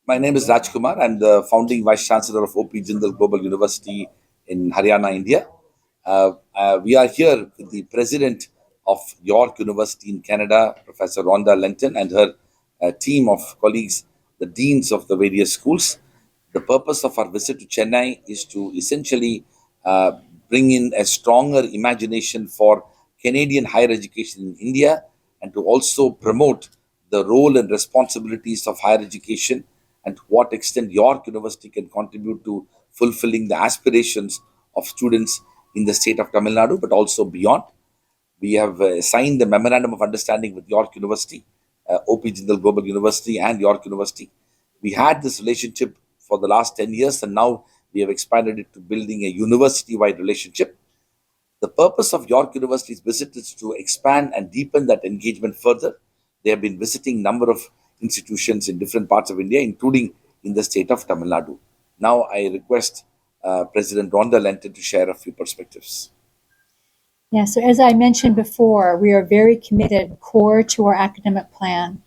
My name is Rajkumar. I'm the founding Vice Chancellor of OP Jindal Global University in Haryana, India. We are here with the President of York University in Canada, Professor Rhonda Lenton, and her team of colleagues, the deans of the various schools. The purpose of our visit to Chennai is to essentially uh, bring in a stronger imagination for Canadian higher education in India and to also promote the role and responsibilities of higher education and to what extent York University can contribute to fulfilling the aspirations of students in the state of Tamil Nadu, but also beyond. We have signed the memorandum of understanding with York University, OP Jindal Global University, and York University. We had this relationship for the last 10 years, and now we have expanded it to building a university wide relationship. The purpose of York University's visit is to expand and deepen that engagement further. They have been visiting number of institutions in different parts of India, including in the state of Tamil Nadu. Now I request President Rhonda Lenton to share a few perspectives. Yeah, so as I mentioned before, we are very committed, core to our academic plan,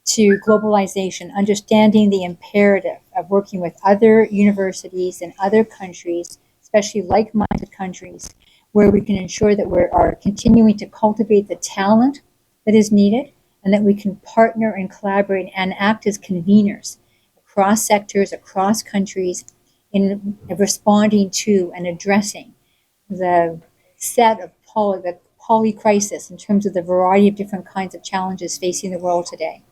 to globalization, understanding the imperative of working with other universities in other countries, especially like-minded countries, where we can ensure that we are continuing to cultivate the talent that is needed and that we can partner and collaborate and act as conveners across sectors, across countries in responding to and addressing the set of poly crisis in terms of the variety of different kinds of challenges facing the world today.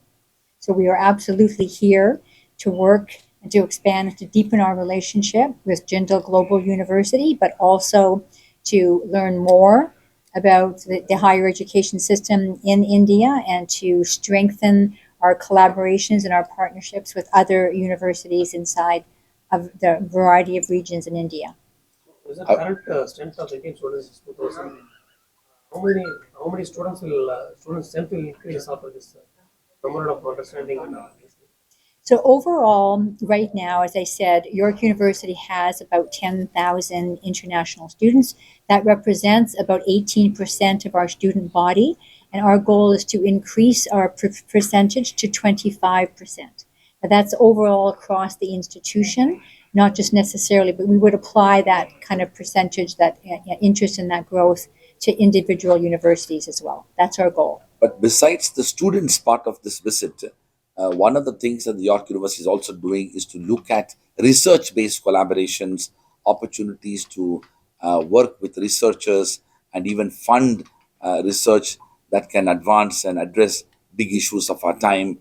So we are absolutely here to work and to expand and to deepen our relationship with Jindal Global University, but also to learn more about the higher education system in India and to strengthen our collaborations and our partnerships with other universities inside of the variety of regions in India. Is the current strength of Indian students is 2,000? How many students strength will increase after this memorandum of understanding? So overall, right now, as I said, York University has about 10,000 international students. That represents about 18% of our student body, and our goal is to increase our percentage to 25%. But that's overall across the institution, not just necessarily, but we would apply that kind of percentage, that interest in that growth to individual universities as well. That's our goal. But besides the students part of this visit, one of the things that the York University is also doing is to look at research based collaborations, opportunities to work with researchers and even fund research that can advance and address big issues of our time.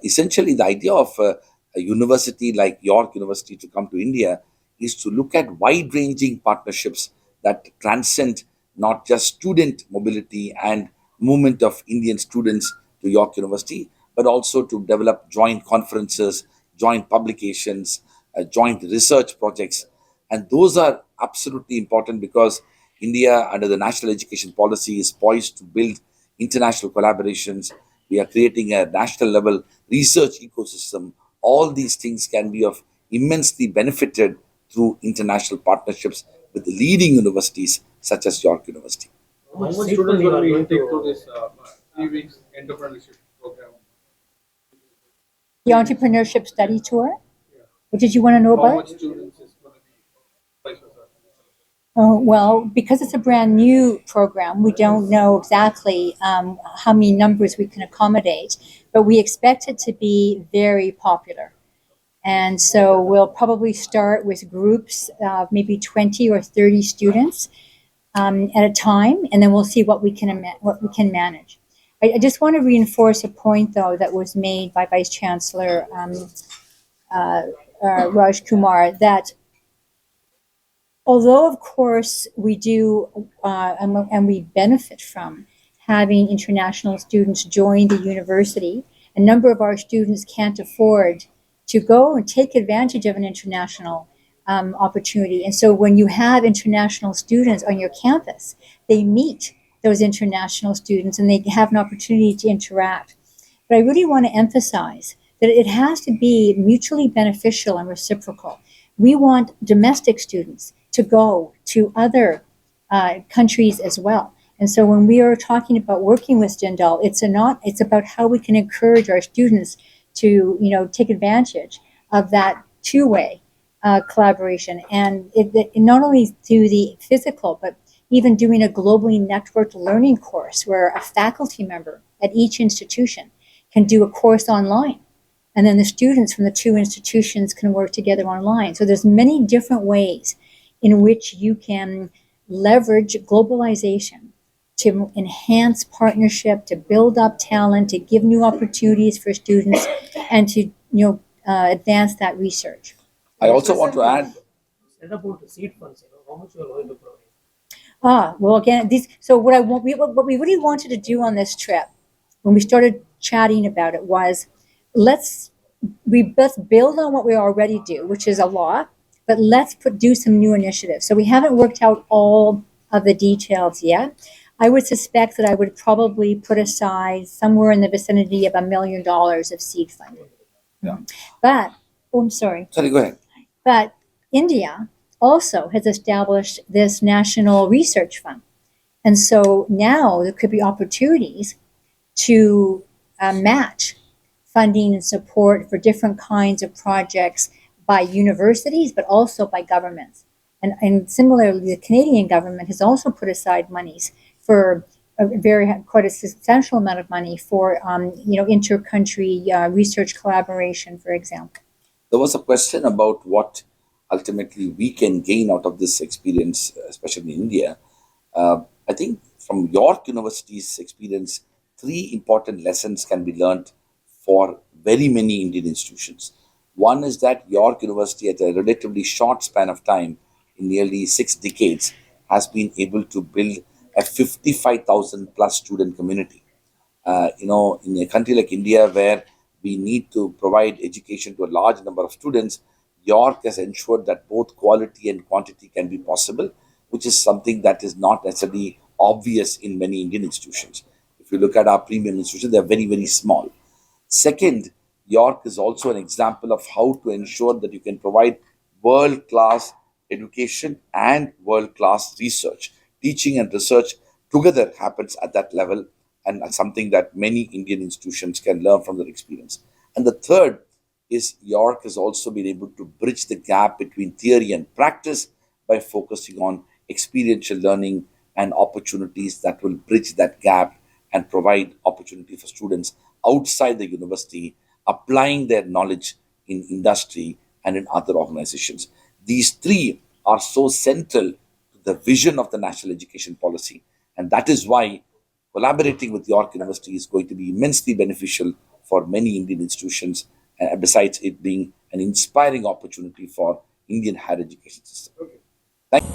Essentially, the idea of a university like York University to come to India is to look at wide ranging partnerships that transcend not just student mobility and movement of Indian students to York University, but also to develop joint conferences, joint publications, joint research projects. And those are absolutely important because India, under the national education policy, is poised to build international collaborations. We are creating a national level research ecosystem. All these things can be of immensely benefited through international partnerships with leading universities such as York University. How much students will be intake to this 3 weeks entrepreneurship program? The entrepreneurship study tour? What did you want to know How about? much students is going to be places? Oh, well, because it's a brand new program, we don't know exactly how many numbers we can accommodate, but we expect it to be very popular. And so we'll probably start with groups of maybe 20 or 30 students at a time, and then we'll see what we can manage. I just want to reinforce a point, though, that was made by Vice Chancellor Raj Kumar, that although, of course, we do and we benefit from having international students join the university, a number of our students can't afford to go and take advantage of an international opportunity. And so when you have international students on your campus, they meet those international students and they have an opportunity to interact. But I really want to emphasize that it has to be mutually beneficial and reciprocal. We want domestic students to go to other countries as well. And so when we are talking about working with Jindal, it's about how we can encourage our students to, take advantage of that two-way collaboration. And not only through the physical, but even doing a globally networked learning course where a faculty member at each institution can do a course online. And then the students from the two institutions can work together online. So there's many different ways in which you can leverage globalization to enhance partnership, to build up talent, to give new opportunities for students, and to advance that research. I also want to add. Said about the seed funds, how much you are going to provide? Well, again, so what we really wanted to do on this trip, when we started chatting about it, was let's build on what we already do, which is a lot, but let's do some new initiatives. So we haven't worked out all of the details yet. I would suspect that I would probably put aside somewhere in the vicinity of $1 million of seed funding. Yeah. But, I'm sorry. Sorry, go ahead. But India also has established this national research fund. And so now there could be opportunities to match funding and support for different kinds of projects by universities, but also by governments. And similarly, the Canadian government has also put aside monies for quite a substantial amount of money for inter-country research collaboration, for example. There was a question about what ultimately we can gain out of this experience, especially in India. I think from York University's experience, three important lessons can be learned for very many Indian institutions. One is that York University, at a relatively short span of time, in nearly 6 decades, has been able to build a 55,000 plus student community. In a country like India, where we need to provide education to a large number of students, York has ensured that both quality and quantity can be possible, which is something that is not necessarily obvious in many Indian institutions. If you look at our premium institutions, they're very, very small. Second, York is also an example of how to ensure that you can provide world-class education and world-class research. Teaching and research together happens at that level, and that's something that many Indian institutions can learn from their experience. And the third is York has also been able to bridge the gap between theory and practice by focusing on experiential learning and opportunities that will bridge that gap and provide opportunity for students outside the university, applying their knowledge in industry and in other organizations. These three are so central to the vision of the national education policy, and that is why collaborating with York University is going to be immensely beneficial for many Indian institutions, besides it being an inspiring opportunity for Indian higher education system. Thank you.